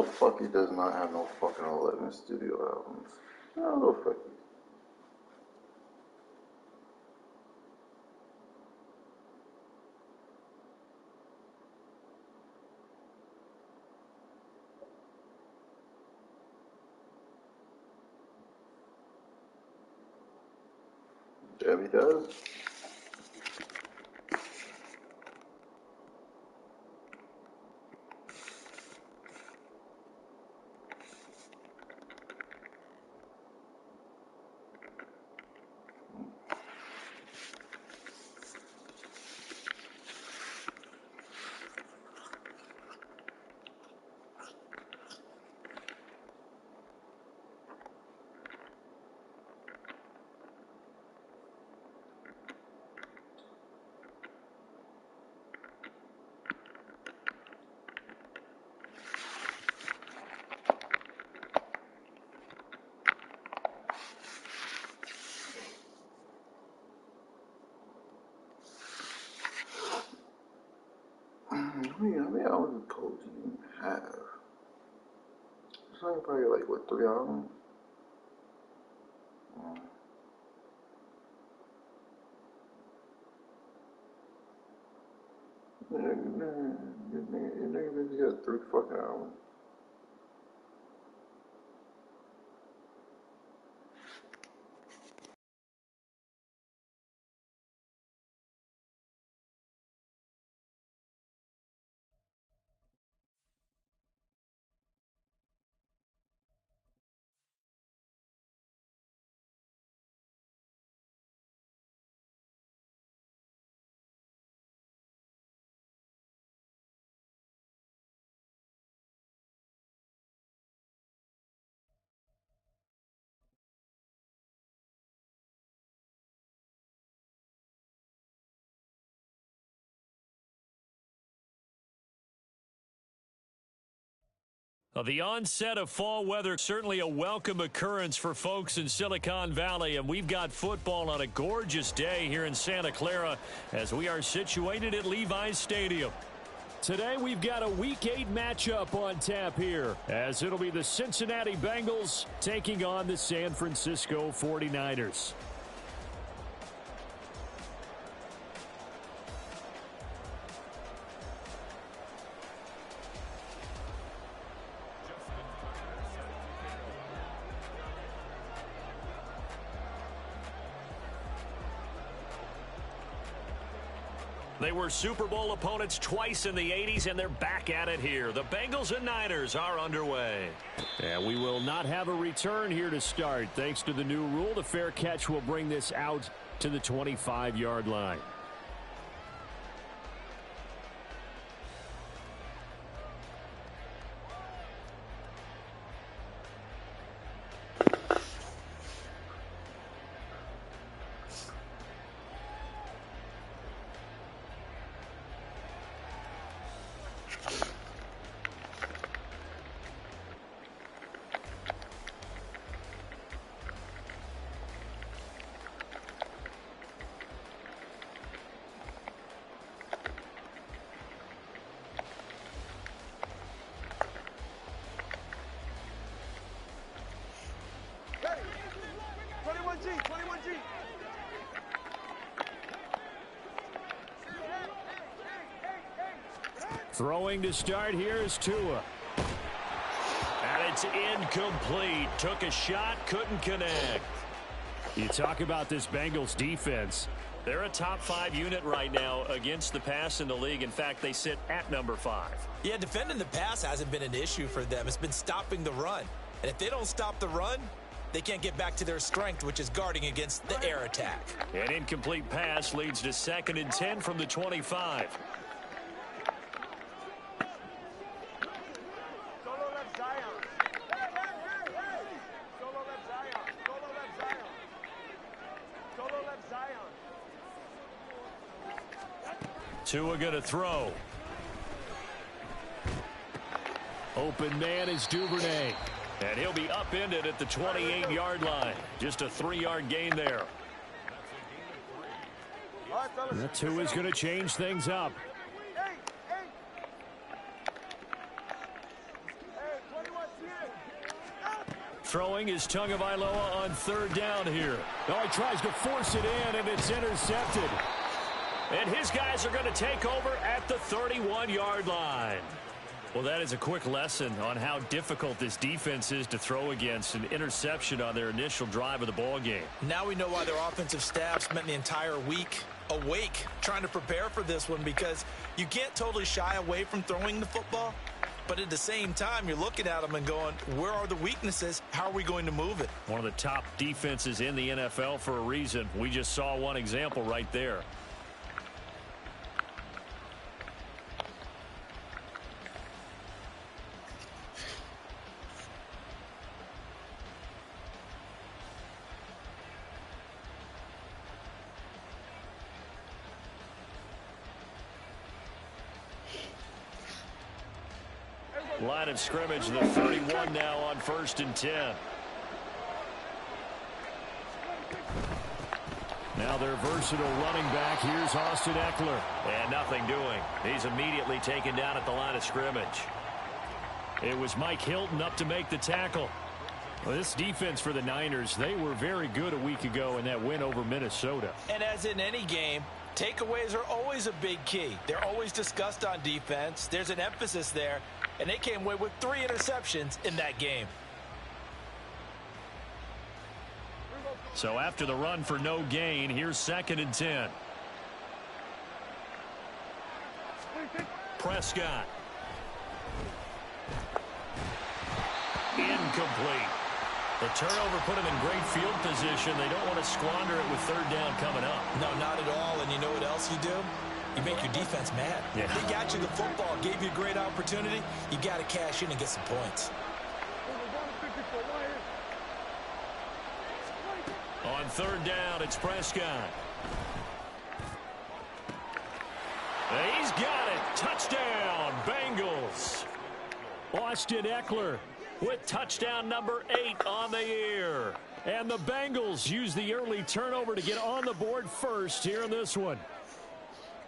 fuck he does not have no fucking 11 studio albums? How the fuck Debbie does? How many albums did Cole even have? It's like probably like, what, 3 albums? Nigga got 3 fucking albums. The onset of fall weather, certainly a welcome occurrence for folks in Silicon Valley, and we've got football on a gorgeous day here in Santa Clara as we are situated at Levi's Stadium. Today we've got a Week 8 matchup on tap here, as it'll be the Cincinnati Bengals taking on the San Francisco 49ers. They were Super Bowl opponents twice in the 80s, and they're back at it here. The Bengals and Niners are underway. And we will not have a return here to start. Thanks to the new rule, the fair catch will bring this out to the 25-yard line. Throwing to start here is Tua. And it's incomplete. Took a shot, couldn't connect. You talk about this Bengals defense. They're a top 5 unit right now against the pass in the league. In fact, they sit at number 5. Yeah, defending the pass hasn't been an issue for them. It's been stopping the run. And if they don't stop the run, they can't get back to their strength, which is guarding against the air attack. An incomplete pass leads to 2nd and 10 from the 25. Tua going to throw. Open man is Duvernay. And he'll be upended at the 28-yard line. Just a 3-yard gain there. That Tua's going to change things up. throwing is Tagovailoa on third down here. Oh, he tries to force it in, and it's intercepted. And his guys are going to take over at the 31-yard line. Well, that is a quick lesson on how difficult this defense is to throw against. An interception on their initial drive of the ball game. Now we know why their offensive staff spent the entire week awake trying to prepare for this one, because you can't totally shy away from throwing the football, but at the same time you're looking at them and going, where are the weaknesses? How are we going to move it? One of the top defenses in the NFL for a reason. We just saw one example right there. Line of scrimmage, the 31 now on 1st and 10. Now their versatile running back. Here's Austin Eckler. And nothing doing. He's immediately taken down at the line of scrimmage. It was Mike Hilton up to make the tackle. Well, this defense for the Niners, they were very good a week ago in that win over Minnesota. And as in any game, takeaways are always a big key. They're always discussed on defense. There's an emphasis there. And they came away with 3 interceptions in that game. So after the run for no gain, here's 2nd and 10. Prescott. Incomplete. The turnover put them in great field position. They don't want to squander it with 3rd down coming up. No, not at all. And you know what else you do? You make your defense mad. Yeah. They got you the football, gave you a great opportunity. You got to cash in and get some points. On 3rd down, it's Prescott. He's got it. Touchdown, Bengals. Austin Eckler with touchdown number 8 on the year. And the Bengals use the early turnover to get on the board first here in this one.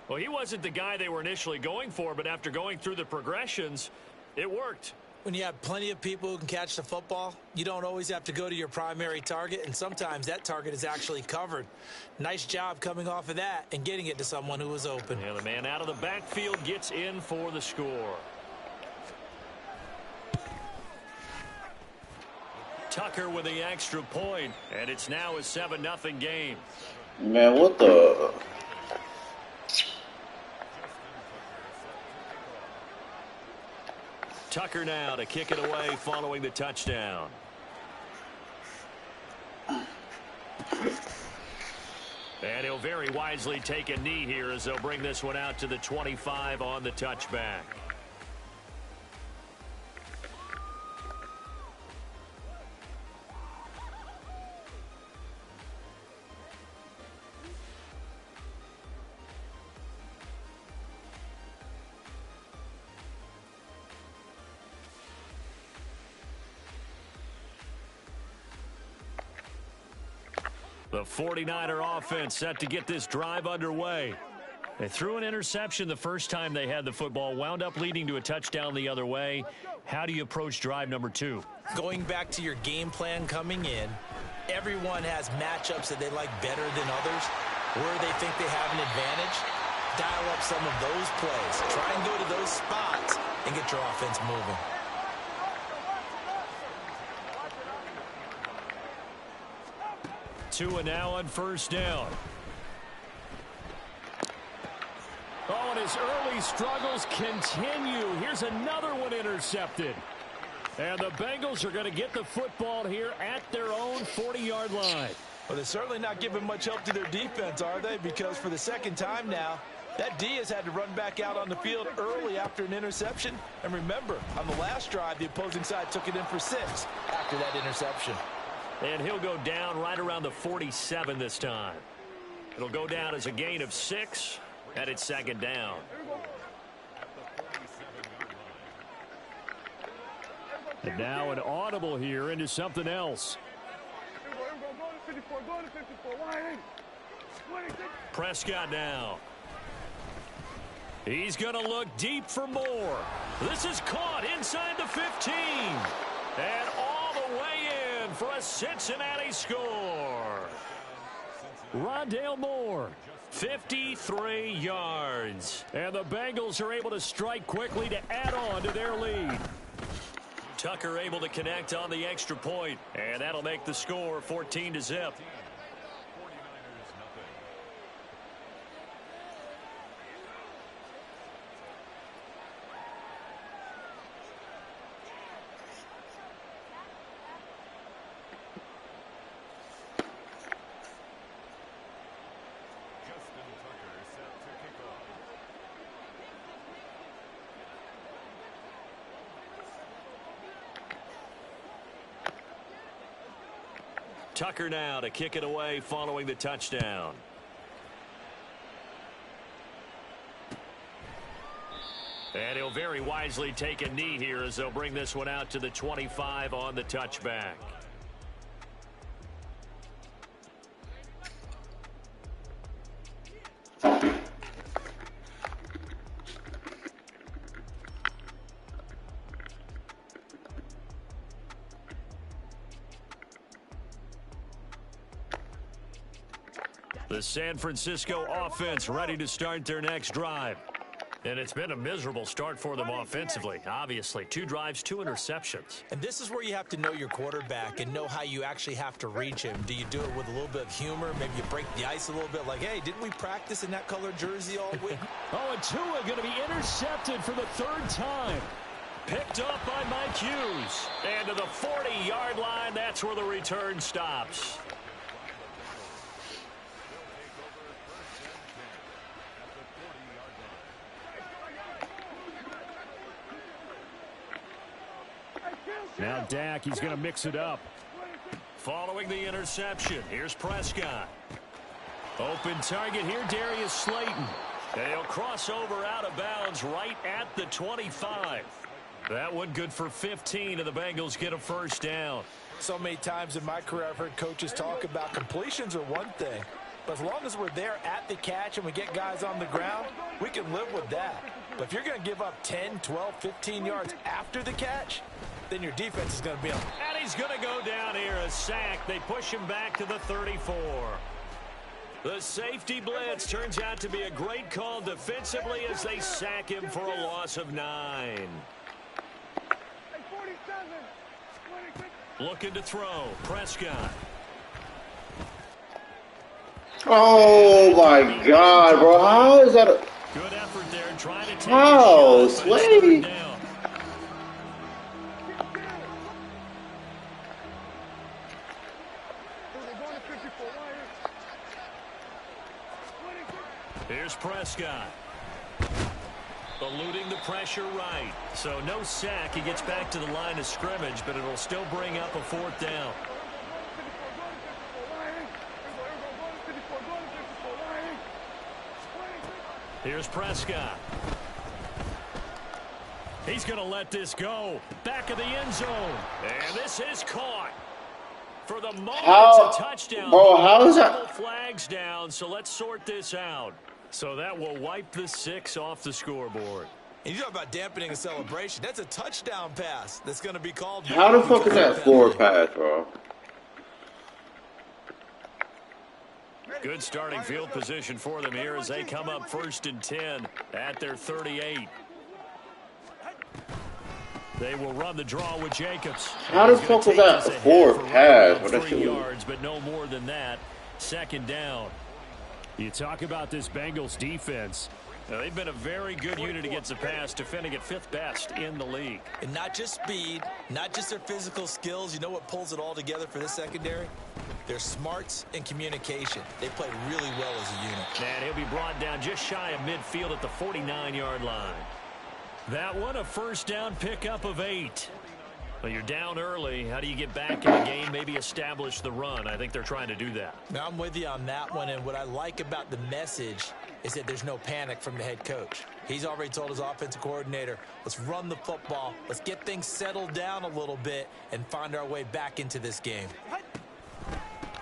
Well, he wasn't the guy they were initially going for, but after going through the progressions, it worked. When you have plenty of people who can catch the football, you don't always have to go to your primary target, and sometimes that target is actually covered. Nice job coming off of that and getting it to someone who was open. Yeah, the man out of the backfield gets in for the score. Tucker with the extra point, and it's now a 7-0 game. Man, what the... Tucker now to kick it away following the touchdown. And he'll very wisely take a knee here as they'll bring this one out to the 25 on the touchback. The 49er offense set to get this drive underway. They threw an interception the first time they had the football, wound up leading to a touchdown the other way. How do you approach drive number 2? Going back to your game plan coming in, everyone has matchups that they like better than others, where they think they have an advantage. Dial up some of those plays. Try and go to those spots and get your offense moving. Tua now on 1st down. Oh, and his early struggles continue. Here's another one intercepted. And the Bengals are going to get the football here at their own 40-yard line. Well, they're certainly not giving much help to their defense, are they? Because for the second time now, that D has had to run back out on the field early after an interception. And remember, on the last drive, the opposing side took it in for 6 after that interception. And he'll go down right around the 47 this time. It'll go down as a gain of 6, and it's 2nd down. And now an audible here into something else. Prescott now. He's going to look deep for more. This is caught inside the 15. And all the way in for a Cincinnati score. Rondale Moore. 53 yards. And the Bengals are able to strike quickly to add on to their lead. Tucker able to connect on the extra point, and that'll make the score 14-0. Tucker now to kick it away following the touchdown. And he'll very wisely take a knee here as they'll bring this one out to the 25 on the touchback. The San Francisco offense ready to start their next drive. And it's been a miserable start for them offensively. Obviously, 2 drives, 2 interceptions. And this is where you have to know your quarterback and know how you actually have to reach him. Do you do it with a little bit of humor? Maybe you break the ice a little bit like, hey, didn't we practice in that colored jersey all week? Oh, and Tua going to be intercepted for the 3rd time. Picked up by Mike Hughes. And to the 40-yard line, that's where the return stops. Now Dak, he's going to mix it up. Following the interception, here's Prescott. Open target here, Darius Slayton. And he'll cross over out of bounds right at the 25. That one good for 15, and the Bengals get a first down. So many times in my career I've heard coaches talk about completions are one thing. But as long as we're there at the catch and we get guys on the ground, we can live with that. But if you're going to give up 10, 12, 15 yards after the catch, then your defense is going to be on. And he's going to go down here, a sack. They push him back to the 34. The safety blitz turns out to be a great call defensively as they sack him for a loss of 9. Looking to throw. Prescott. Oh my God, bro! How is that? Good effort there, trying to take How, a shot, but it's Slade? third down. Here's Prescott. Eluding the pressure right. So no sack. He gets back to the line of scrimmage, but it'll still bring up a 4th down. Here's Prescott. He's going to let this go. Back of the end zone. And this is caught. For the moment, it's a touchdown. Bro, how is that? Flags down, so let's sort this out. So that will wipe the 6 off the scoreboard. And you talk about dampening a celebration. That's a touchdown pass that's going to be called. How the fuck is that forward pass, bro? Good starting field position for them here as they come up 1st and 10 at their 38. They will run the draw with Jacobs. How the fuck was that a forward pass? What that 3 shit was? yards, but no more than that. 2nd down. You talk about this Bengals defense. Now, they've been a very good unit against the pass, defending at 5th best in the league. And not just speed, not just their physical skills. You know what pulls it all together for this secondary? Their smarts and communication. They play really well as a unit. And he'll be brought down just shy of midfield at the 49-yard line. That one, a 1st down pickup of 8. Well, you're down early. How do you get back in the game, maybe establish the run? I think they're trying to do that. Now, I'm with you on that one, and what I like about the message is that there's no panic from the head coach. He's already told his offensive coordinator, let's run the football, let's get things settled down a little bit, and find our way back into this game.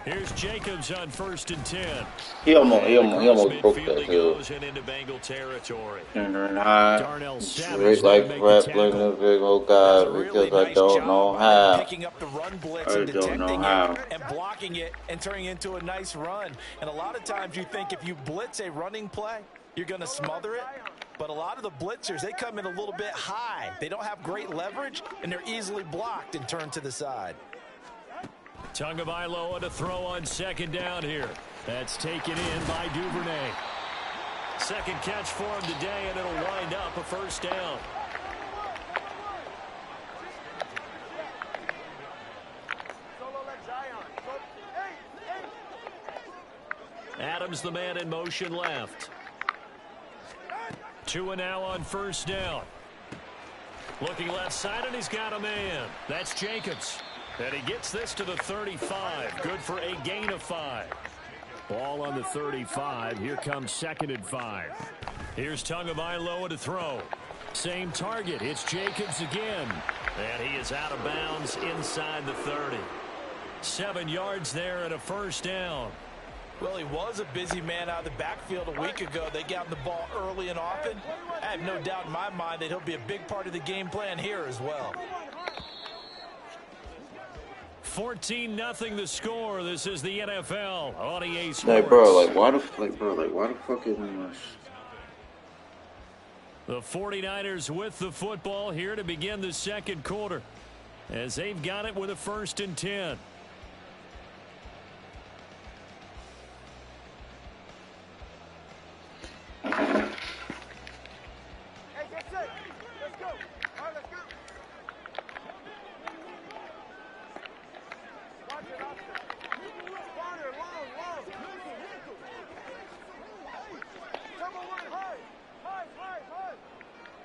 Here's Jacobs on 1st and 10. He almost broke that hill. Goes into Bengal territory. And I Darnell Drake like grappling the big old guy because I don't know how. Picking up the run blitz I and don't know detecting how. it and blocking it and turning it into a nice run. And a lot of times you think if you blitz a running play, you're going to smother it. But a lot of the blitzers, they come in a little bit high. They don't have great leverage, and they're easily blocked and turned to the side. Tagovailoa to throw on 2nd down here. That's taken in by Duvernay. Second catch for him today, and it'll wind up a 1st down. Adams, the man in motion left. Tua now on 1st down. Looking left side, and he's got a man. That's Jacobs. And he gets this to the 35. Good for a gain of 5. Ball on the 35. Here comes 2nd and 5. Here's Tagovailoa to throw. Same target. It's Jacobs again. And he is out of bounds inside the 30. 7 yards there and a 1st down. Well, he was a busy man out of the backfield a week ago. They got him the ball early and often. I have no doubt in my mind that he'll be a big part of the game plan here as well. 14-0 the score. This is the NFL on EA Sports. Like, bro, why the fuck isn't this? The 49ers with the football here to begin the 2nd quarter, as they've got it with a 1st and 10.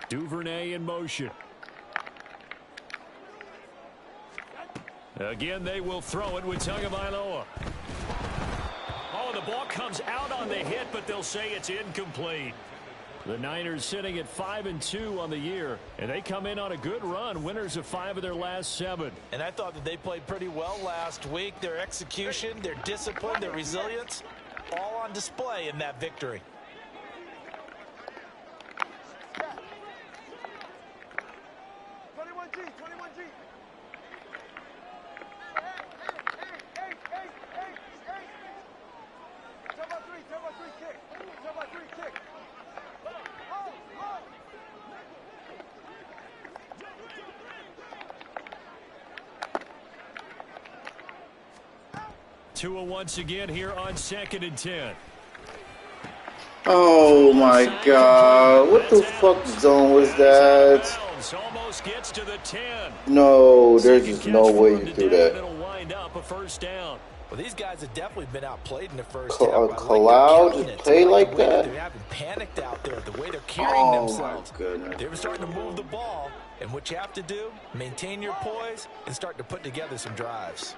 Duvernay in motion. Again, they will throw it with Tagovailoa. Oh, the ball comes out on the hit, but they'll say it's incomplete. The Niners sitting at 5-2 on the year, and they come in on a good run, winners of 5 of their last 7. And I thought that they played pretty well last week. Their execution, their discipline, their resilience, all on display in that victory. Tua once again here on 2nd and 10. Oh my God! What the fuck zone was that? Almost gets to the 10. No, there's just no way you do that. It'll wind up a 1st down. Well, these guys have definitely been outplayed in the first half. Cloud just play like that? They haven't panicked out there. The way they're carrying themselves. Oh my goodness! They're starting to move the ball, and what you have to do, maintain your poise and start to put together some drives.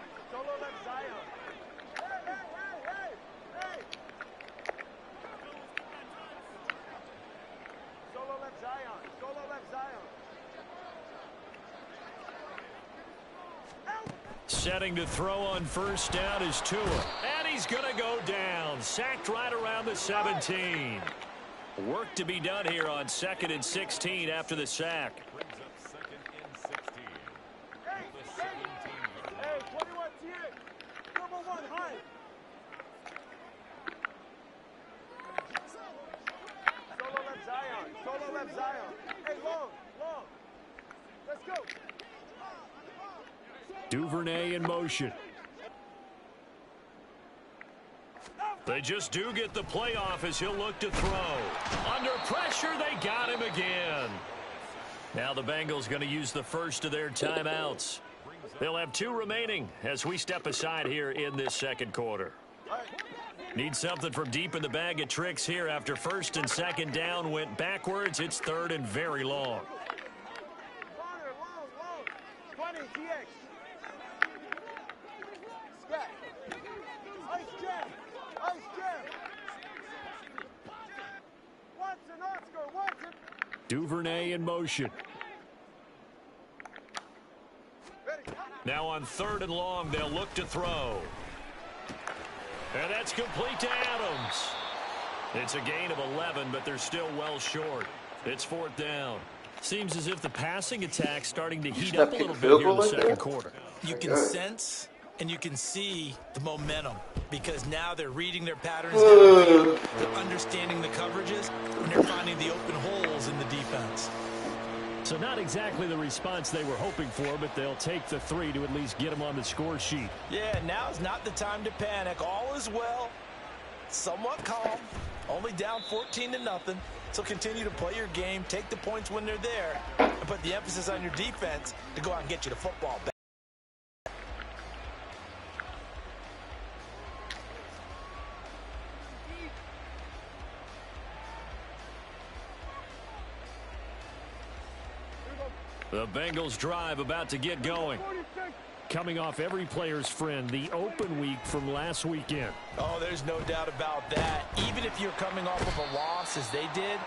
Setting to throw on 1st down is Tua. And he's going to go down. Sacked right around the 17. Work to be done here on 2nd and 16 after the sack. Duvernay in motion. They just do get the playoff as he'll look to throw. Under pressure, they got him again. Now the Bengals going to use the 1st of their timeouts. They'll have 2 remaining as we step aside here in this 2nd quarter. Need something from deep in the bag of tricks here after 1st and 2nd down went backwards. It's 3rd and very long. Duvernay in motion. Now on 3rd and long, they'll look to throw. And that's complete to Adams. It's a gain of 11, but they're still well short. It's 4th down. Seems as if the passing attack's starting to heat up a little bit here in the second quarter. You can sense and you can see the momentum because now they're reading their patterns downfield, they're understanding the coverages, and they're finding the open holes in the defense. So not exactly the response they were hoping for, but they'll take the 3 to at least get them on the score sheet. Yeah, now's not the time to panic. All is well, somewhat calm, only down 14-0. So continue to play your game, take the points when they're there, and put the emphasis on your defense to go out and get you the football back. The Bengals drive about to get going. Coming off every player's friend, the open week from last weekend. Oh, there's no doubt about that. Even if you're coming off of a loss as they did,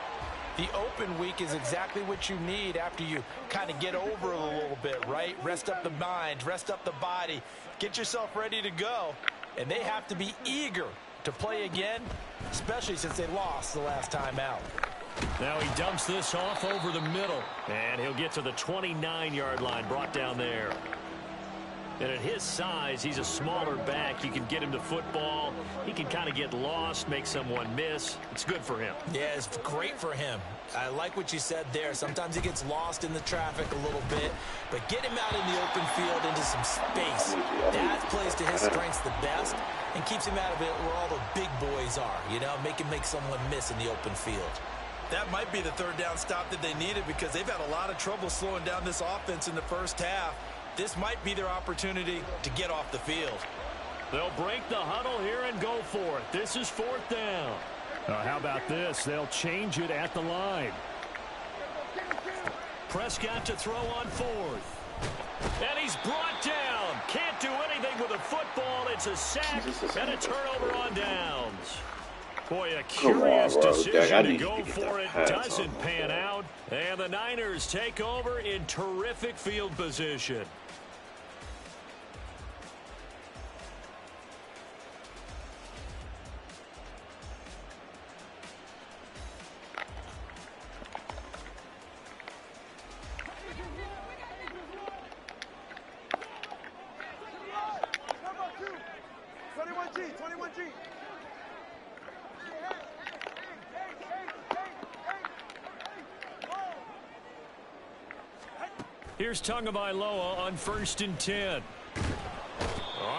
the open week is exactly what you need after you kind of get over it a little bit, right? Rest up the mind, rest up the body, get yourself ready to go. And they have to be eager to play again, especially since they lost the last time out. Now he dumps this off over the middle, and he'll get to the 29-yard line, brought down there. And at his size, he's a smaller back. You can get him to football. He can kind of get lost, make someone miss. It's good for him. Yeah, it's great for him. I like what you said there. Sometimes he gets lost in the traffic a little bit, but get him out in the open field into some space. That plays to his strengths the best and keeps him out of it where all the big boys are, you know, make him make someone miss in the open field. That might be the 3rd down stop that they needed because they've had a lot of trouble slowing down this offense in the first half. This might be their opportunity to get off the field. They'll break the huddle here and go for it. This is 4th down. How about this? They'll change it at the line. Prescott to throw on 4th. And he's brought down. Can't do anything with a football. It's a sack and a turnover on downs. Boy, a curious decision to go for it. Doesn't pan out. And the Niners take over in terrific field position. Here's Tagovailoa on 1st and 10.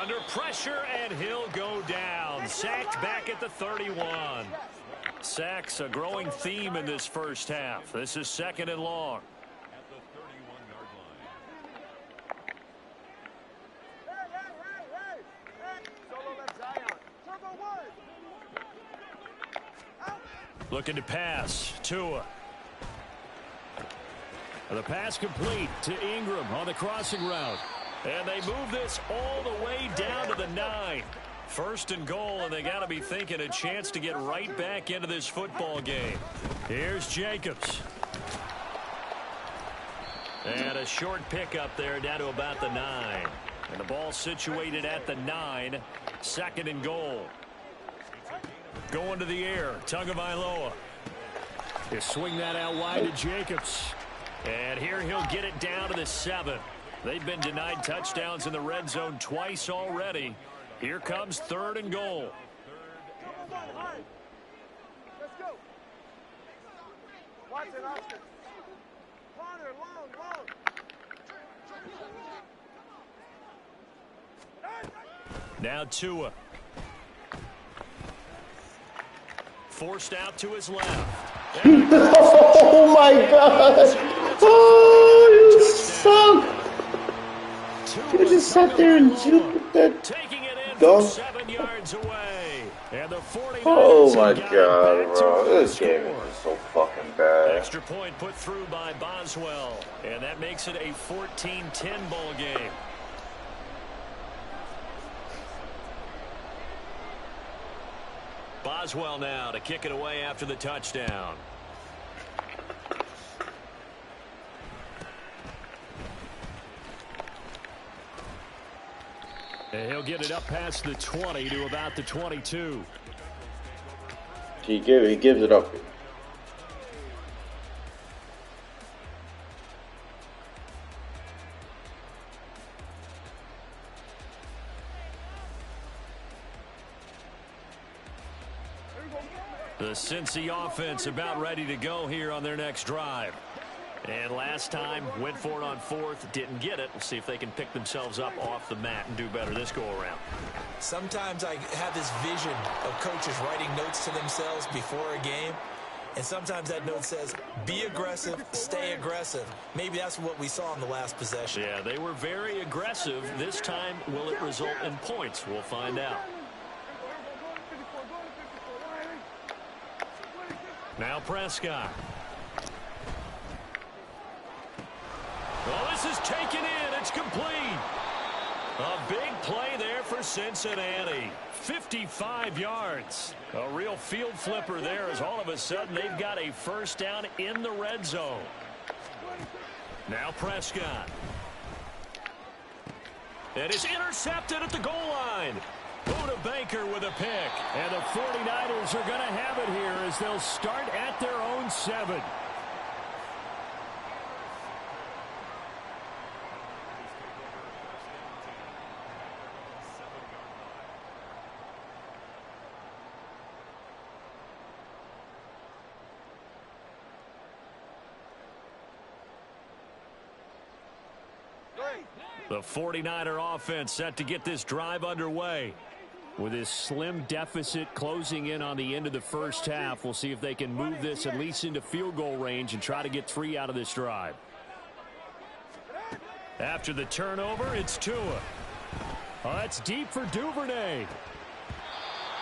Under pressure, and he'll go down. Sacked back at the 31. Sacks a growing theme in this first half. This is 2nd and long. Looking to pass. Tua. The pass complete to Ingram on the crossing route. And they move this all the way down to the 9. 1st and goal, and they got to be thinking a chance to get right back into this football game. Here's Jacobs. And a short pickup there down to about the 9. And the ball situated at the 9. 2nd and goal. Going to the air. Tagovailoa. They swing that out wide to Jacobs. And here he'll get it down to the 7. They've been denied touchdowns in the red zone twice already. Here comes 3rd and goal. Let's go. Watch it, Oscar. Corner, long. Now Tua. Forced out to his left. Oh my God! Oh, you suck! You just sat there and juked that Taking it in dunk. from 7 yards away. And the 49ers Oh my got God, back to bro! the This game score. is so fucking bad. Extra point put through by Boswell. And that makes it a 14-10 ball game. Boswell now to kick it away after the touchdown. And he'll get it up past the 20 to about the 22. He gives it up. The Cincy offense about ready to go here on their next drive. And last time, went for it on fourth, didn't get it. We'll see if they can pick themselves up off the mat and do better this go-around. Sometimes I have this vision of coaches writing notes to themselves before a game. And sometimes that note says, be aggressive, stay aggressive. Maybe that's what we saw in the last possession. Yeah, they were very aggressive. This time, will it result in points? We'll find out. Now Prescott. Oh, this is taken in. It's complete. A big play there for Cincinnati. 55 yards. A real field flipper there as all of a sudden they've got a first down in the red zone. Now Prescott. And it's intercepted at the goal line. Buda Baker with a pick. And the 49ers are going to have it here as they'll start at their own 7. The 49er offense set to get this drive underway. With this slim deficit closing in on the end of the first half, we'll see if they can move this at least into field goal range and try to get 3 out of this drive. After the turnover, it's Tua. Oh, that's deep for Duvernay.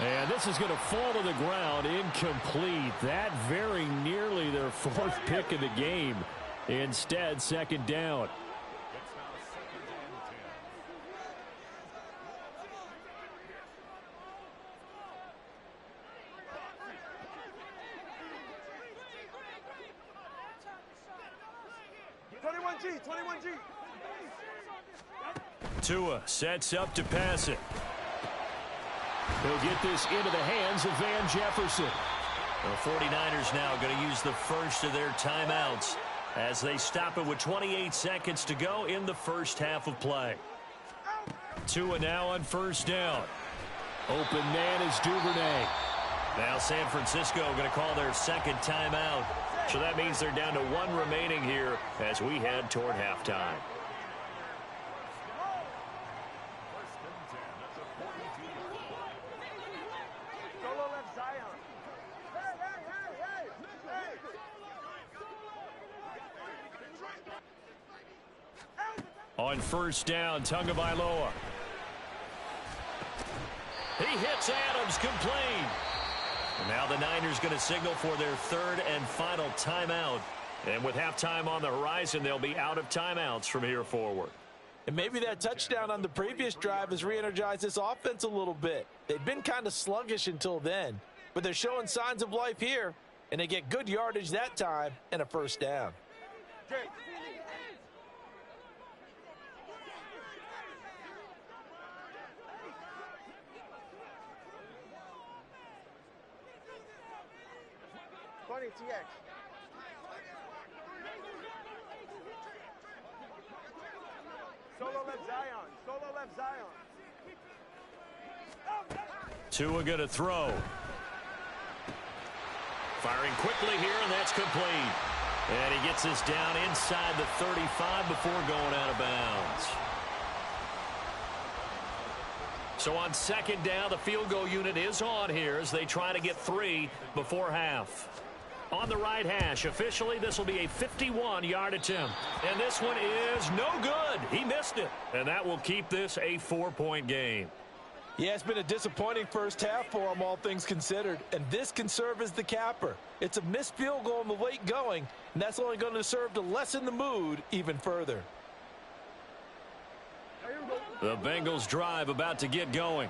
And this is going to fall to the ground incomplete. That very nearly their 4th pick of the game. Instead, second down. Tua sets up to pass it. He'll get this into the hands of Van Jefferson. The 49ers now going to use the first of their timeouts as they stop it with 28 seconds to go in the first half of play. Tua now on first down. Open man is Duvernay. Now San Francisco going to call their second timeout. So that means they're down to 1 remaining here as we head toward halftime. On first down, Tagovailoa. He hits Adams, complete. And now the Niners going to signal for their 3rd and final timeout. And with halftime on the horizon, they'll be out of timeouts from here forward. And maybe that touchdown on the previous drive has re-energized this offense a little bit. They've been kind of sluggish until then, but they're showing signs of life here, and they get good yardage that time and a first down. TX. Solo left Zion. Solo left Zion. Tua going to throw. Firing quickly here, and that's complete. And he gets this down inside the 35 before going out of bounds. So on second down, the field goal unit is on here as they try to get 3 before half. On the right hash, officially, this will be a 51-yard attempt. And this one is no good. He missed it. And that will keep this a 4-point game. Yeah, it's been a disappointing first half for them, all things considered. And this can serve as the capper. It's a missed field goal in the late going, and that's only going to serve to lessen the mood even further. The Bengals drive about to get going.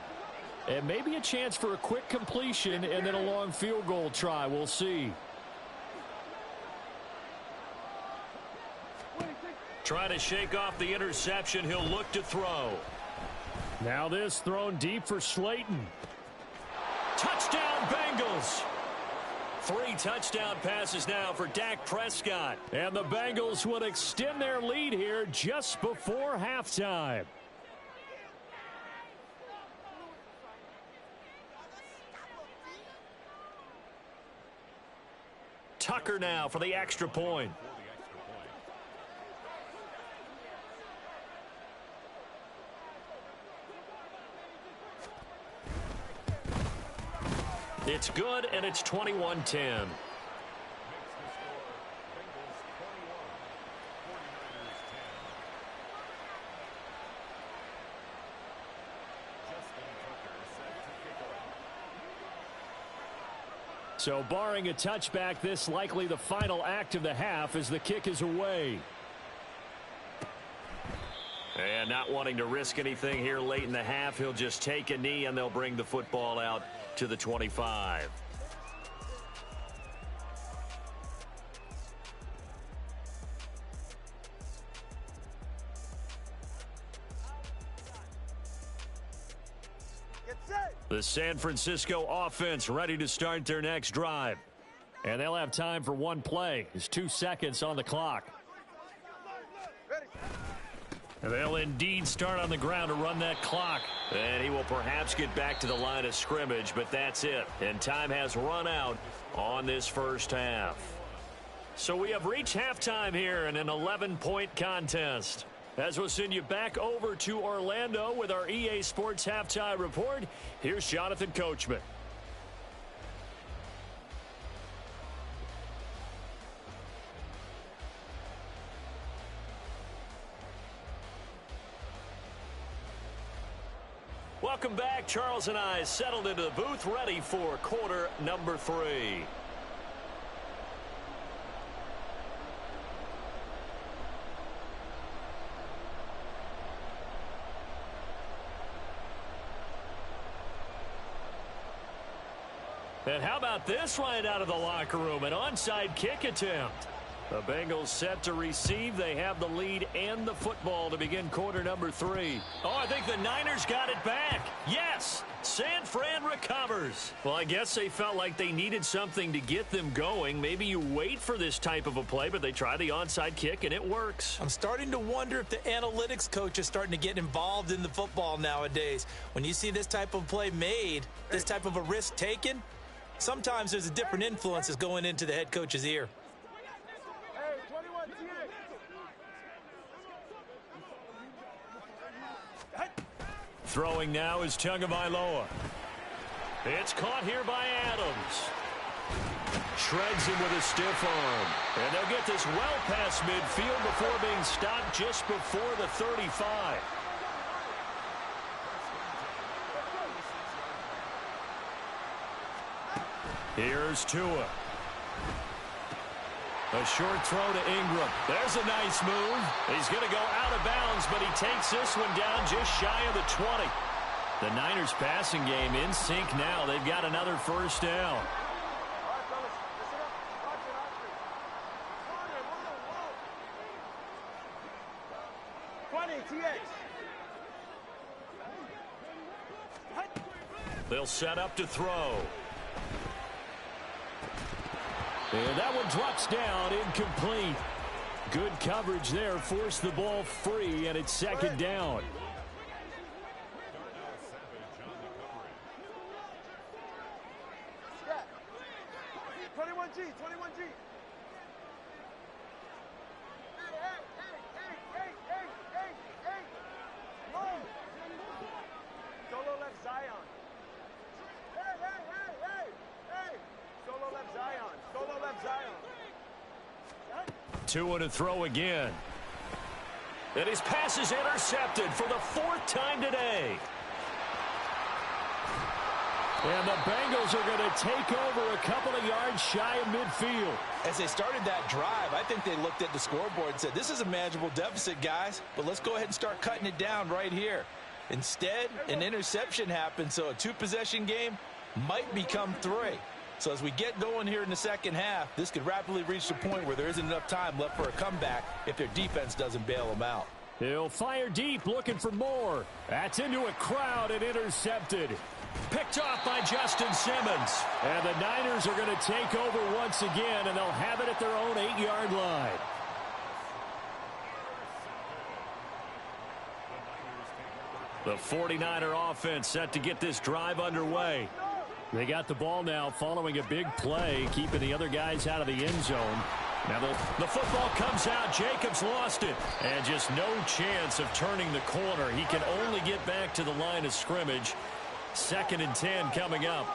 And maybe a chance for a quick completion and then a long field goal try. We'll see. Trying to shake off the interception. He'll look to throw. Now this thrown deep for Slayton. Touchdown, Bengals. 3 touchdown passes now for Dak Prescott. And the Bengals would extend their lead here just before halftime. Tucker now for the extra point. It's good, and it's 21-10. So barring a touchback, this likely the final act of the half as the kick is away. And not wanting to risk anything here late in the half, he'll just take a knee and they'll bring the football out to the 25. The San Francisco offense ready to start their next drive. And they'll have time for one play. There's 2 seconds on the clock. They'll indeed start on the ground to run that clock. And he will perhaps get back to the line of scrimmage, but that's it. And time has run out on this first half. So we have reached halftime here in an 11-point contest. As we'll send you back over to Orlando with our EA Sports Halftime Report, here's Jonathan Coachman. Welcome back. Charles and I settled into the booth, ready for quarter number 3. And how about this right out of the locker room? An onside kick attempt. The Bengals set to receive. They have the lead and the football to begin quarter number 3. Oh, I think the Niners got it back. Yes, San Fran recovers. Well, I guess they felt like they needed something to get them going. Maybe you wait for this type of a play, but they try the onside kick, and it works. I'm starting to wonder if the analytics coach is starting to get involved in the football nowadays. When you see this type of play made, this type of a risk taken, sometimes there's a different influence that's going into the head coach's ear. Throwing now is Tagovailoa. It's caught here by Adams. Shreds him with a stiff arm. And they'll get this well past midfield before being stopped just before the 35. Here's Tua. A short throw to Ingram. There's a nice move. He's going to go out of bounds, but he takes this one down just shy of the 20. The Niners passing game in sync now. They've got another first down. They'll set up to throw. And that one drops down, incomplete. Good coverage there, forced the ball free, and it's second down. Tua to throw again. And his pass is intercepted for the 4th time today. And the Bengals are going to take over a couple of yards shy of midfield. As they started that drive, I think they looked at the scoreboard and said, this is a manageable deficit, guys, but let's go ahead and start cutting it down right here. Instead, an interception happened, so a 2-possession game might become 3. So as we get going here in the second half, this could rapidly reach the point where there isn't enough time left for a comeback if their defense doesn't bail them out. He'll fire deep, looking for more. That's into a crowd and intercepted. Picked off by Justin Simmons. And the Niners are going to take over once again, and they'll have it at their own 8-yard line. The 49er offense set to get this drive underway. They got the ball now following a big play, keeping the other guys out of the end zone. Now the football comes out. Jacobs lost it. And just no chance of turning the corner. He can only get back to the line of scrimmage. 2nd and 10 coming up.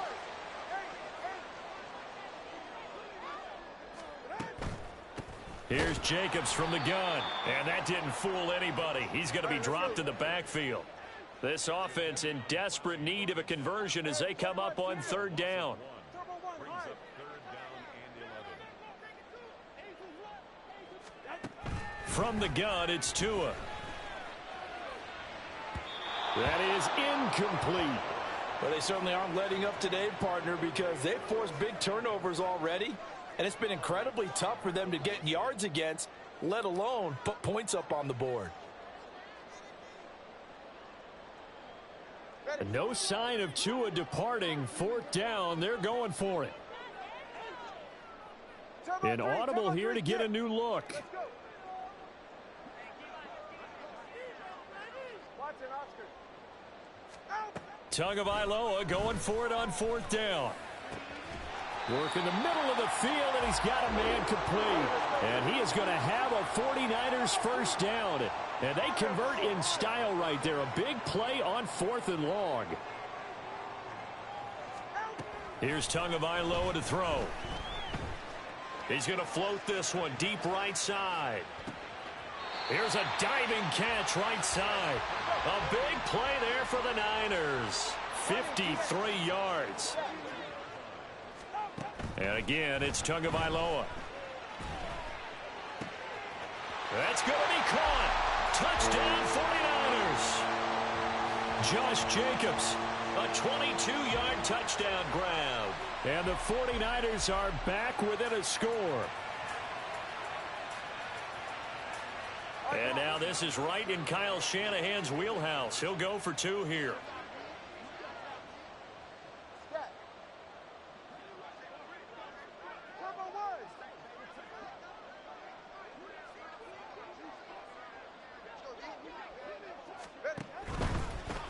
Here's Jacobs from the gun. And that didn't fool anybody. He's going to be dropped in the backfield. This offense in desperate need of a conversion as they come up on 3rd down. From the gun, it's Tua. That is incomplete. Well, they certainly aren't letting up today, partner, because they've forced big turnovers already, and it's been incredibly tough for them to get yards against, let alone put points up on the board. No sign of Tua departing. 4th down, they're going for it. An audible here to get a new look. Tagovailoa going for it on 4th down. Work in the middle of the field, and he's got a man complete. And he is going to have a 49ers first down. And they convert in style right there. A big play on 4th and long. Here's Tagovailoa to throw. He's going to float this one deep right side. Here's a diving catch right side. A big play there for the Niners. 53 yards. And again, it's Tagovailoa. That's going to be caught. Touchdown 49ers. Josh Jacobs, a 22-yard touchdown grab. And the 49ers are back within a score. And now this is right in Kyle Shanahan's wheelhouse. He'll go for 2 here.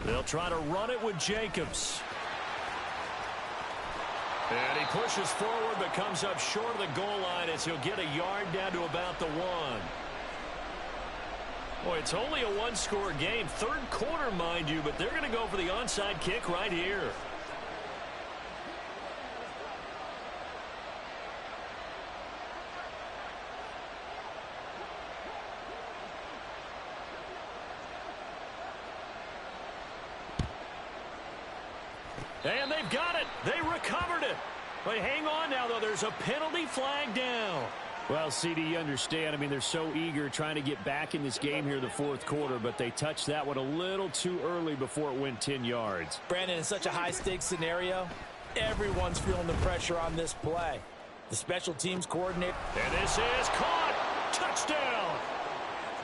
They'll try to run it with Jacobs. And he pushes forward but comes up short of the goal line as he'll get a yard down to about the 1. Boy, it's only a 1-score game. 3rd quarter, mind you, but they're going to go for the onside kick right here. And they've got it. They recovered it. But hang on now, though. There's a penalty flag down. Well, CD, you understand. I mean, they're so eager trying to get back in this game here in the 4th quarter, but they touched that one a little too early before it went 10 yards. Brandon, in such a high-stakes scenario, everyone's feeling the pressure on this play. The special teams coordinator. And this is caught. Touchdown.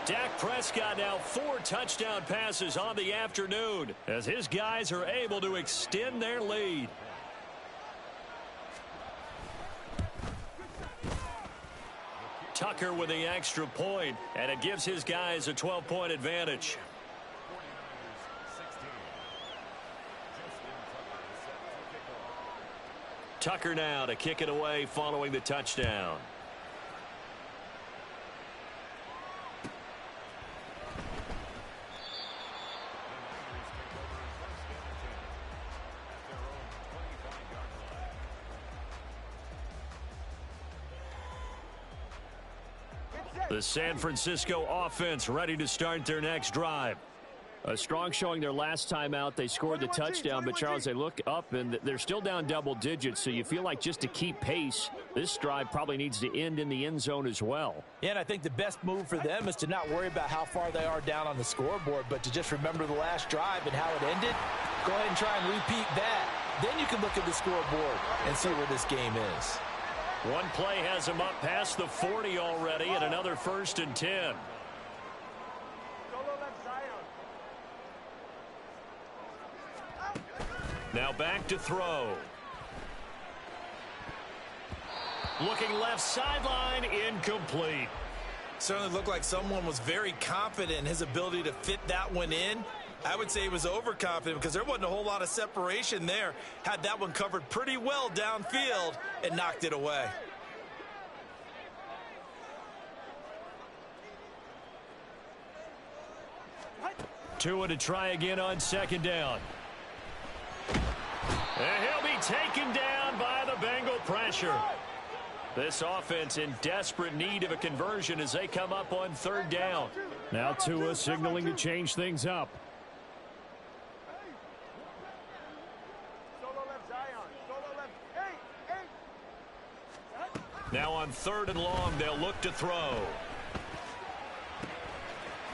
Dak Prescott now 4 touchdown passes on the afternoon as his guys are able to extend their lead. Tucker with the extra point, and it gives his guys a 12-point advantage. Tucker now to kick it away following the touchdown. The San Francisco offense ready to start their next drive. A strong showing their last time out. They scored the touchdown, but Charles, they look up and they're still down double digits, so you feel like just to keep pace, this drive probably needs to end in the end zone as well. Yeah, and I think the best move for them is to not worry about how far they are down on the scoreboard, but to just remember the last drive and how it ended. Go ahead and try and repeat that. Then you can look at the scoreboard and see where this game is. One play has him up past the 40 already, and another 1st and 10. Now back to throw. Looking left sideline, incomplete. Certainly looked like someone was very confident in his ability to fit that one in. I would say he was overconfident because there wasn't a whole lot of separation there. Had that one covered pretty well downfield and knocked it away. Tua to try again on second down. And he'll be taken down by the Bengal pressure. This offense in desperate need of a conversion as they come up on third down. Now Tua signaling to change things up. Solo left Zion. Solo left. Hey. Now on third and long, they'll look to throw.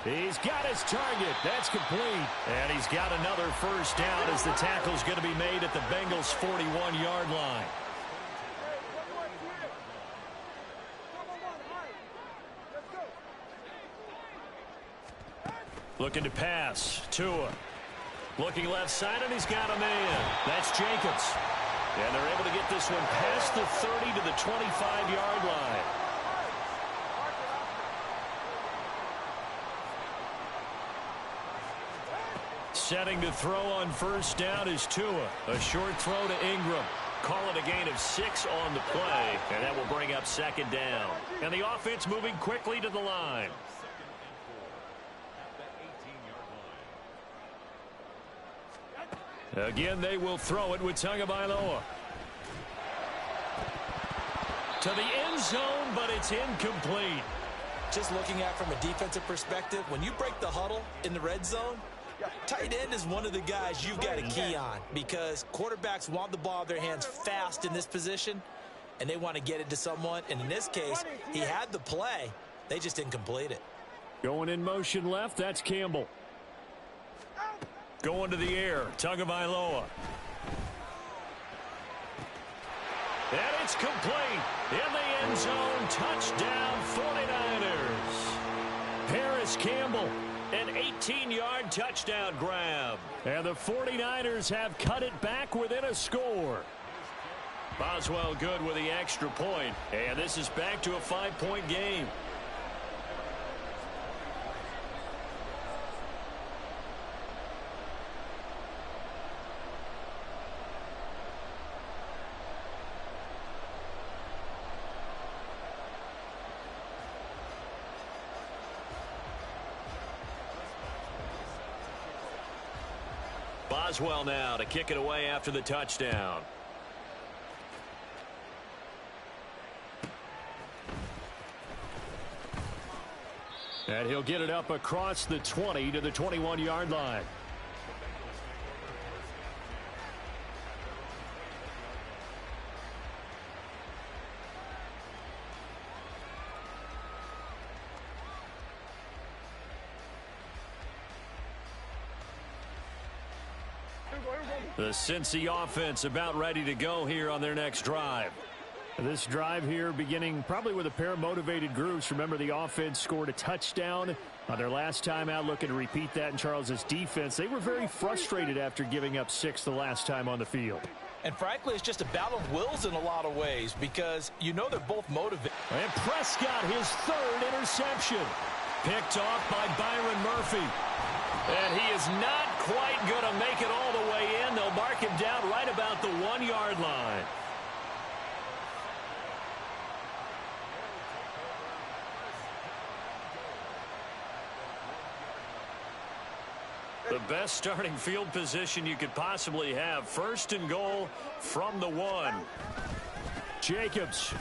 He's got his target. That's complete. And he's got another first down as the tackle's going to be made at the Bengals' 41-yard line. Looking to pass. Tua. Looking left side, and he's got a man. That's Jacobs. And they're able to get this one past the 30 to the 25-yard line. Setting to throw on first down is Tua. A short throw to Ingram. Call it a gain of 6 on the play, and that will bring up second down. And the offense moving quickly to the line. Again, they will throw it with Tagovailoa. To the end zone, but it's incomplete. Just looking at it from a defensive perspective, when you break the huddle in the red zone, tight end is one of the guys you've got to key on because quarterbacks want the ball in their hands fast in this position, and they want to get it to someone. And in this case, he had the play. They just didn't complete it. Going in motion left, that's Campbell. Going to the air, Tagovailoa. And it's complete. In the end zone, touchdown 49ers. Paris Campbell, an 18-yard touchdown grab. And the 49ers have cut it back within a score. Boswell good with the extra point. And this is back to a 5-point game. Boswell now to kick it away after the touchdown. And he'll get it up across the 20 to the 21-yard line. The Cincy offense about ready to go here on their next drive. This drive here beginning probably with a pair of motivated groups. Remember, the offense scored a touchdown on their last time out. Looking to repeat that in Charles's defense. They were very frustrated after giving up 6 the last time on the field. And frankly, it's just a battle of wills in a lot of ways because you know they're both motivated. And Prescott, his 3rd interception. Picked off by Byron Murphy. And he is not quite going to make it all the way in. They'll mark him down right about the 1-yard line. The best starting field position you could possibly have. 1st and goal from the 1. Jacobs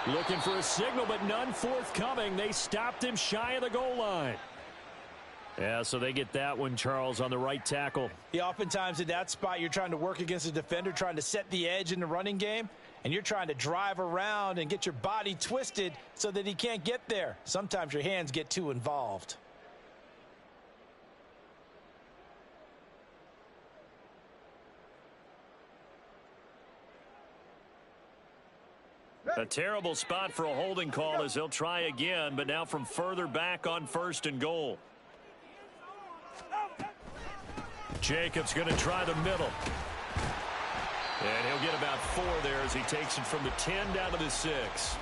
looking for a signal, but none forthcoming. They stopped him shy of the goal line. Yeah, so they get that one, Charles, on the right tackle. Yeah, oftentimes in that spot, you're trying to work against a defender, trying to set the edge in the running game, and you're trying to drive around and get your body twisted so that he can't get there. Sometimes your hands get too involved. A terrible spot for a holding call as they'll try again, but now from further back on 1st and goal. Jacobs going to try the middle. And he'll get about 4 there as he takes it from the 10 down to the 6.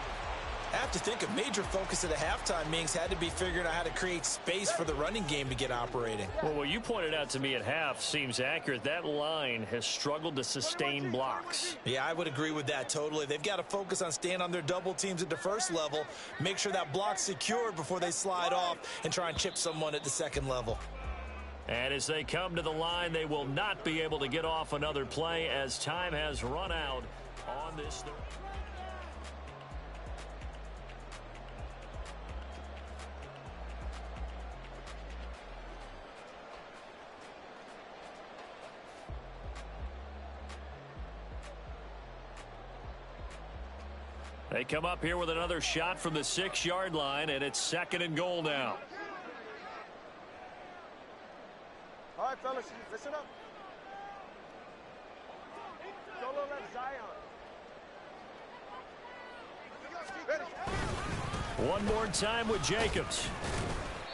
I have to think a major focus of the halftime meetings had to be figuring out how to create space for the running game to get operating. Well, what you pointed out to me at half seems accurate. That line has struggled to sustain blocks. Yeah, I would agree with that totally. They've got to focus on staying on their double teams at the first level, make sure that block's secured before they slide off and try and chip someone at the second level. And as they come to the line, they will not be able to get off another play as time has run out on this. They come up here with another shot from the 6-yard line, and it's 2nd and goal now. All right, fellas, listen up. Solo left Zion. One more time with Jacobs.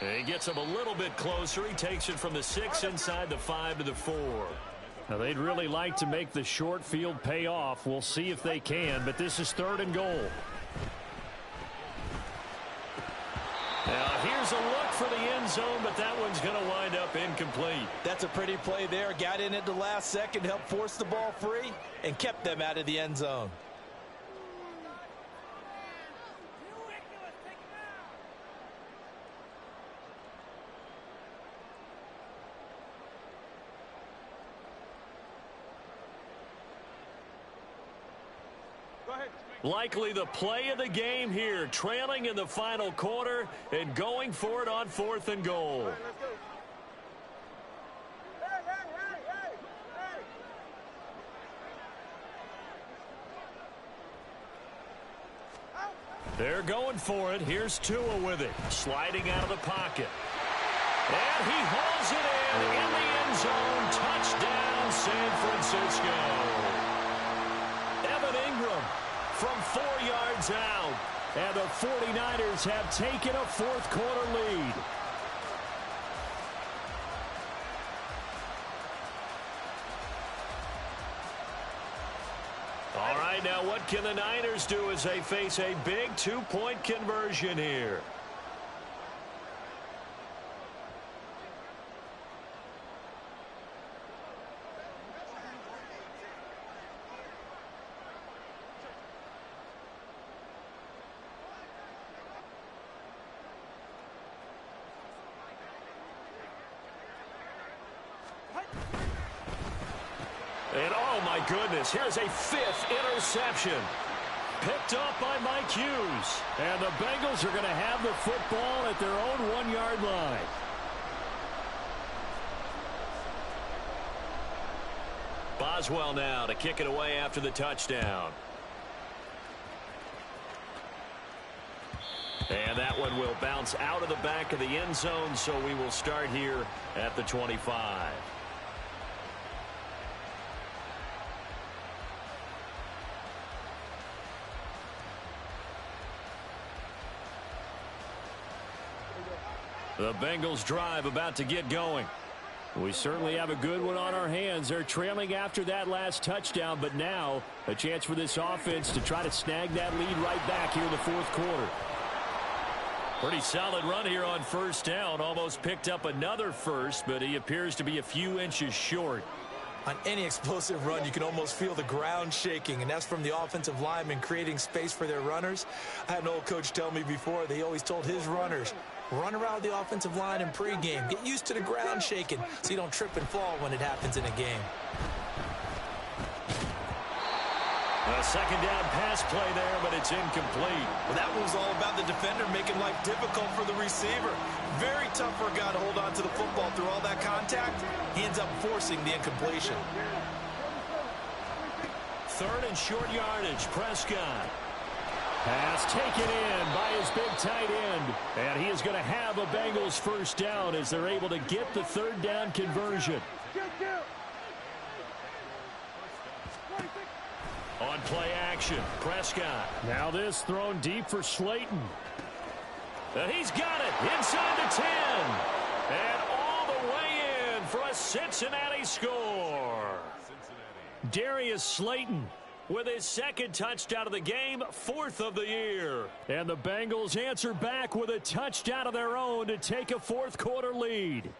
He gets him a little bit closer. He takes it from the 6 inside the 5 to the 4. Now, they'd really like to make the short field pay off. We'll see if they can, but this is 3rd and goal. Now, here's a look for the end zone, but that one's going to wind up incomplete. That's a pretty play there. Got in at the last second, helped force the ball free, and kept them out of the end zone. Likely the play of the game here, trailing in the final quarter and going for it on 4th and goal. All right, let's go. Hey. They're going for it. Here's Tua with it, sliding out of the pocket. And he hauls it in the end zone. Touchdown, San Francisco. Evan Ingram from 4 yards out. And the 49ers have taken a 4th quarter lead. All right, now what can the Niners do as they face a big 2-point conversion here? And oh my goodness, here's a 5th interception. Picked up by Mike Hughes. And the Bengals are going to have the football at their own 1-yard line. Boswell now to kick it away after the touchdown. And that one will bounce out of the back of the end zone, so we will start here at the 25. The Bengals drive about to get going. We certainly have a good one on our hands. They're trailing after that last touchdown, but now a chance for this offense to try to snag that lead right back here in the 4th quarter. Pretty solid run here on 1st down. Almost picked up another first, but he appears to be a few inches short. On any explosive run, you can almost feel the ground shaking, and that's from the offensive linemen creating space for their runners. I had an old coach tell me before, they always told his runners, run around the offensive line in pregame. Get used to the ground shaking so you don't trip and fall when it happens in a game. A 2nd down pass play there, but it's incomplete. Well, that one was all about the defender making life difficult for the receiver. Very tough for a guy to hold on to the football through all that contact. He ends up forcing the incompletion. 3rd and short yardage, Prescott. Pass taken in by his big tight end. And he is going to have a Bengals 1st down as they're able to get the 3rd down conversion. On play action, Prescott. Now this thrown deep for Slayton. And he's got it inside the 10. And all the way in for a Cincinnati score. Darius Slayton with his second touchdown of the game, 4th of the year. And the Bengals answer back with a touchdown of their own to take a fourth-quarter lead.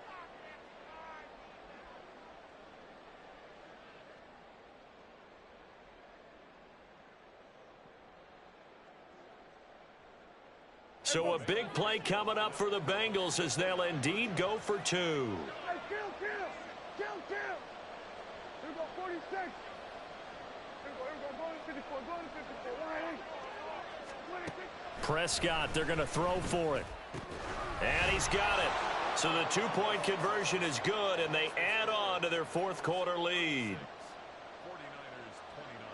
So a big play coming up for the Bengals as they'll indeed go for 2. Hey, kill. Here we go, 46. Here we go, go to 54, go to 54. 26. Prescott, they're going to throw for it. And he's got it. So the 2-point conversion is good, and they add on to their fourth-quarter lead. 49ers 29.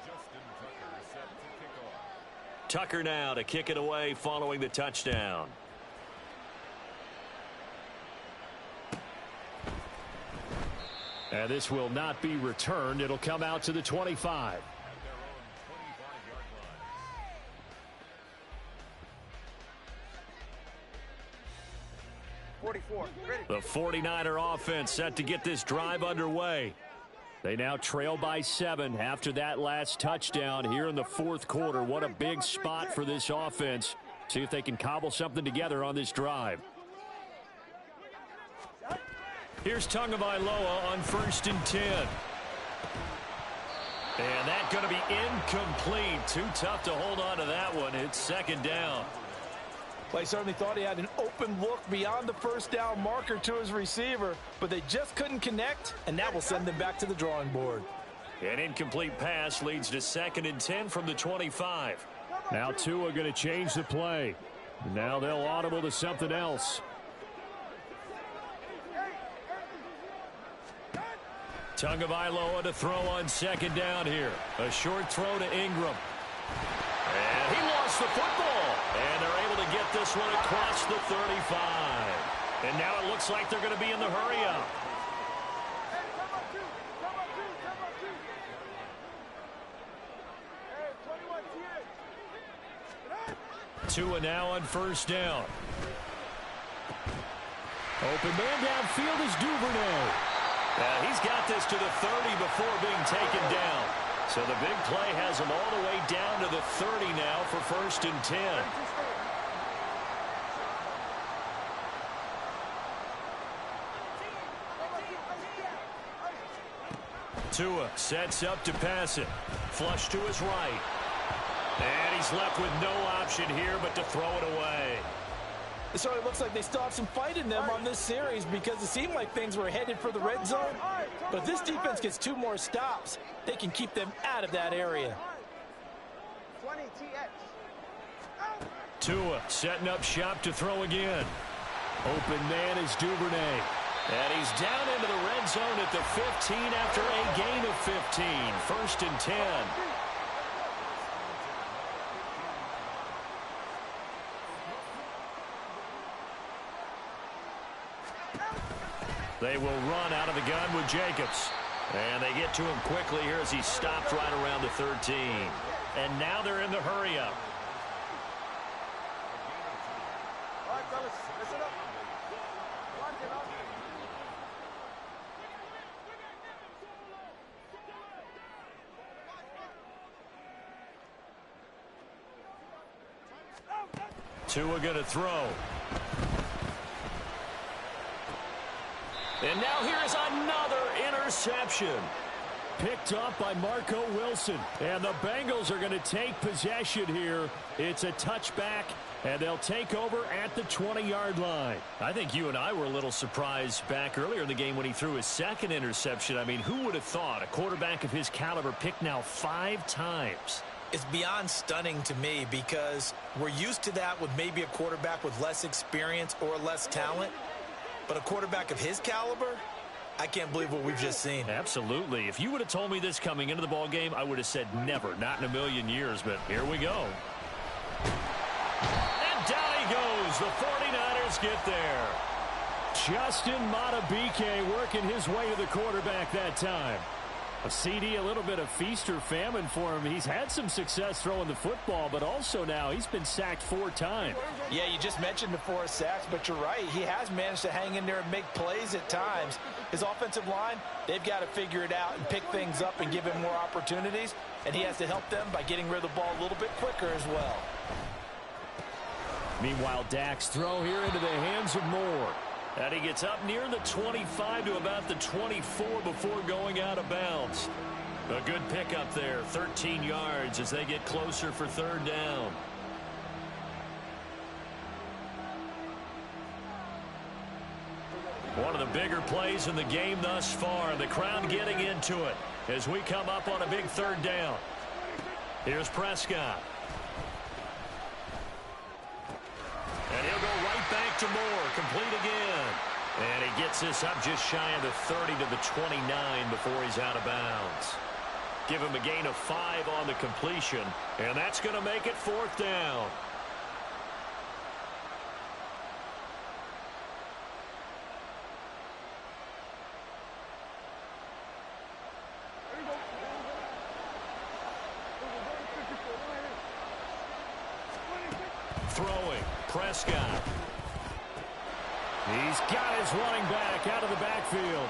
Justin Tucker set to kick off. Tucker now to kick it away following the touchdown. And this will not be returned. It'll come out to the 25. 44. Ready. The 49er offense set to get this drive underway. They now trail by 7 after that last touchdown here in the fourth quarter. What a big spot for this offense. See if they can cobble something together on this drive. Here's Tagovailoa on 1st and 10. And that's going to be incomplete. Too tough to hold on to that one. It's 2nd down. Well, he certainly thought he had an open look beyond the first down marker to his receiver, but they just couldn't connect, and that will send them back to the drawing board. An incomplete pass leads to 2nd and 10 from the 25. Now Tua going to change the play. Now they'll audible to something else. Tagovailoa to throw on 2nd down here. A short throw to Ingram. And he lost the football. And they're able to get this one across the 35. And now it looks like they're going to be in the hurry-up. Tua now on 1st down. Open man downfield is Duvernay. He's got this to the 30 before being taken down. So the big play has him all the way down to the 30 now for 1st and 10. Tua sets up to pass it. Flush to his right. And he's left with no option here but to throw it away. So it looks like they still have some fight in them on this series because it seemed like things were headed for the red zone. But if this defense gets 2 more stops, they can keep them out of that area. 20 TX. Tua setting up shop to throw again. Open man is Duvernay. And he's down into the red zone at the 15 after a gain of 15. 1st and 10. They will run out of the gun with Jacobs. And they get to him quickly here as he stopped right around the 13. And now they're in the hurry-up. All right, fellas, listen up. Lock it up. Tua going to throw. And now here's another interception. Picked up by Marco Wilson. And the Bengals are going to take possession here. It's a touchback, and they'll take over at the 20-yard line. I think you and I were a little surprised back earlier in the game when he threw his 2nd interception. I mean, who would have thought a quarterback of his caliber picked now 5 times? It's beyond stunning to me because we're used to that with maybe a quarterback with less experience or less talent. But a quarterback of his caliber, I can't believe what we've just seen. Absolutely. If you would have told me this coming into the ball game, I would have said never, not in a million years. But here we go. And down he goes. The 49ers get there. Justin Madubuike working his way to the quarterback that time. A CD, a little bit of feast or famine for him. He's had some success throwing the football, but also now he's been sacked 4 times. Yeah, you just mentioned the 4 sacks, but you're right. He has managed to hang in there and make plays at times. His offensive line, they've got to figure it out and pick things up and give him more opportunities, and he has to help them by getting rid of the ball a little bit quicker as well. Meanwhile, Dak's throw here into the hands of Moore. And he gets up near the 25 to about the 24 before going out of bounds. A good pickup there, 13 yards as they get closer for 3rd down. One of the bigger plays in the game thus far. The crowd getting into it as we come up on a big 3rd down. Here's Prescott. And he'll go right back to Moore, complete again. And he gets this up just shy of the 30 to the 29 before he's out of bounds. Give him a gain of 5 on the completion, and that's going to make it 4th down. Throwing, Prescott. He's got his running back out of the backfield.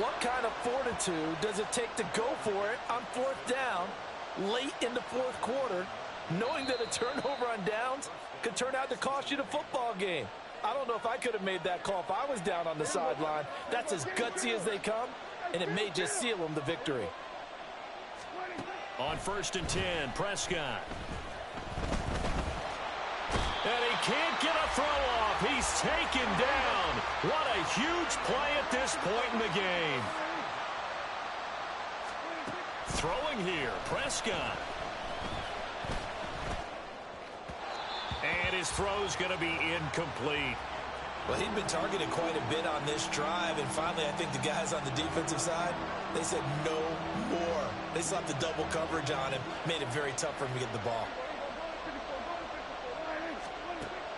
What kind of fortitude does it take to go for it on 4th down late in the 4th quarter, knowing that a turnover on downs could turn out to cost you the football game? I don't know if I could have made that call if I was down on the sideline. That's as gutsy as they come, and it may just seal them the victory. On 1st and 10, Prescott. And he can't get a throw off. He's taken down. What a huge play at this point in the game. Throwing here, Prescott. And his throw's going to be incomplete. Well, he'd been targeted quite a bit on this drive, and finally I think the guys on the defensive side, they said no more. They slapped the double coverage on him, made it very tough for him to get the ball.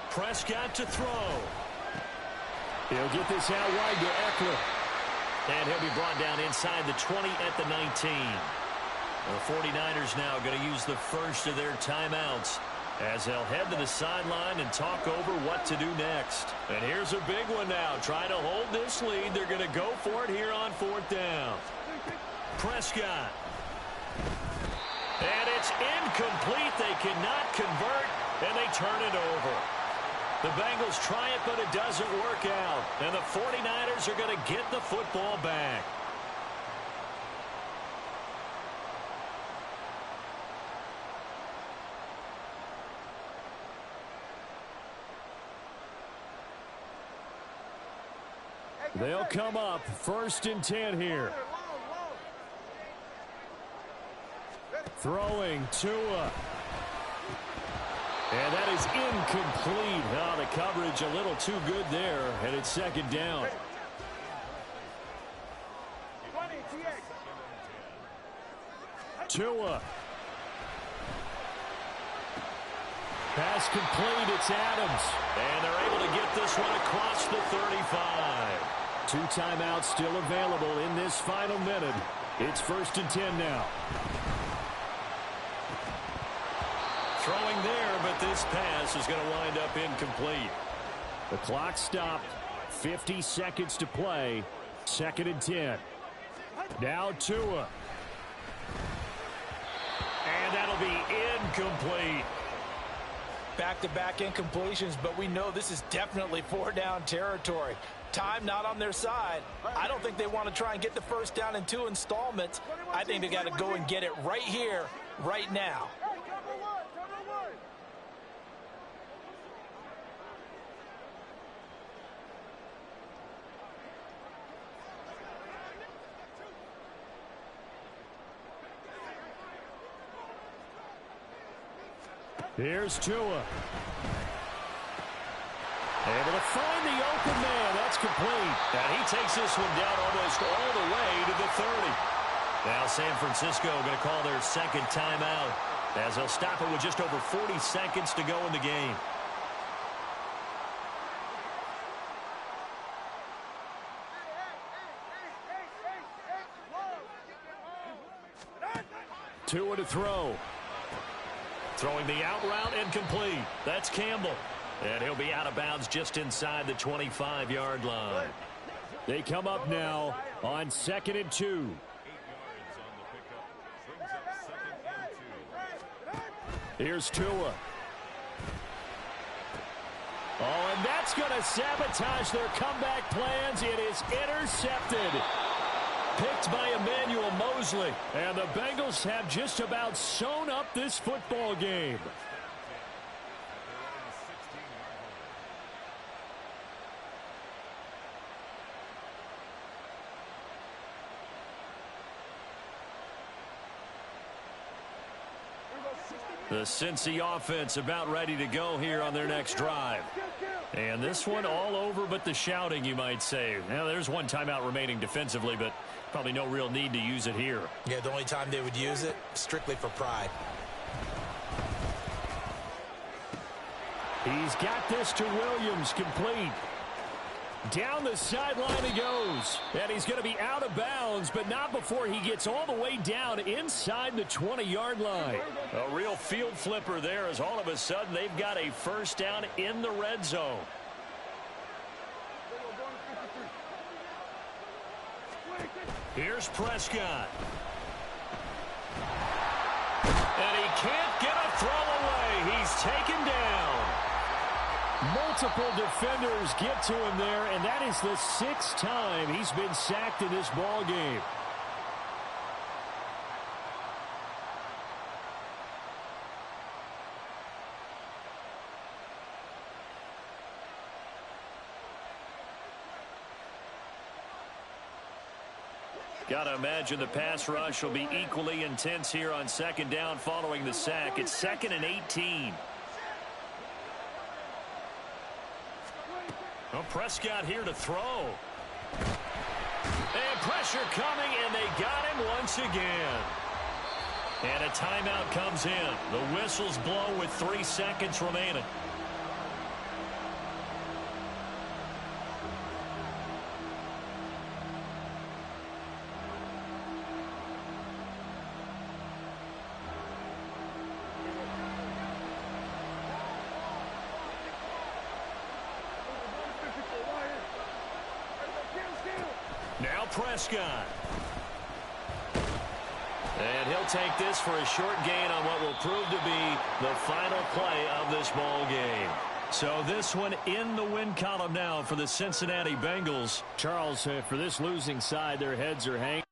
Prescott to throw. He'll get this out wide to Eckler. And he'll be brought down inside the 20 at the 19. The 49ers now going to use the first of their timeouts as they'll head to the sideline and talk over what to do next. And here's a big one now. Trying to hold this lead. They're going to go for it here on 4th down. Prescott. And it's incomplete. They cannot convert, and they turn it over. The Bengals try it, but it doesn't work out. And the 49ers are going to get the football back. They'll come up 1st and 10 here. Throwing Tua. And that is incomplete. Oh, the coverage a little too good there, and it's 2nd down. Tua. Pass complete. It's Adams. And they're able to get this one across the 35. 2 timeouts still available in this final minute. It's 1st and 10 now. Throwing there, but this pass is going to wind up incomplete. The clock stopped. 50 seconds to play. 2nd and 10. Now Tua. And that'll be incomplete. Back-to-back incompletions, but we know this is definitely 4-down territory. Time not on their side. I don't think they want to try and get the 1st down in 2 installments. I think they got to go and get it right here, right now. Here's Tua. Able to find the open man. That's complete. And he takes this one down almost all the way to the 30. Now San Francisco going to call their 2nd timeout as they'll stop it with just over 40 seconds to go in the game. Tua to throw. Throwing the out route incomplete. That's Campbell. And he'll be out of bounds just inside the 25-yard line. They come up now on 2nd and 2. 8 yards on the pickup. Brings up 2nd and 2. Here's Tua. Oh, and that's going to sabotage their comeback plans. It is intercepted. Picked by Emmanuel Mosley. And the Bengals have just about sewn up this football game. The Cincy offense about ready to go here on their next drive. And this one all over but the shouting, you might say. Now, there's one timeout remaining defensively, but probably no real need to use it here. Yeah, the only time they would use it, strictly for pride. He's got this to Williams, complete. Down the sideline he goes. And he's going to be out of bounds, but not before he gets all the way down inside the 20-yard line. A real field flipper there as all of a sudden they've got a first down in the red zone. Here's Prescott. And he can't get a throw away. He's taken down. Multiple defenders get to him there, and that is the 6th time he's been sacked in this ball game. Got to imagine the pass rush will be equally intense here on 2nd down following the sack. It's 2nd and 18. Well, Prescott here to throw. And pressure coming, and they got him once again. And a timeout comes in. The whistles blow with 3 seconds remaining. Now Prescott. And he'll take this for a short gain on what will prove to be the final play of this ball game. So this one in the win column now for the Cincinnati Bengals. Charles, for this losing side, their heads are hanging.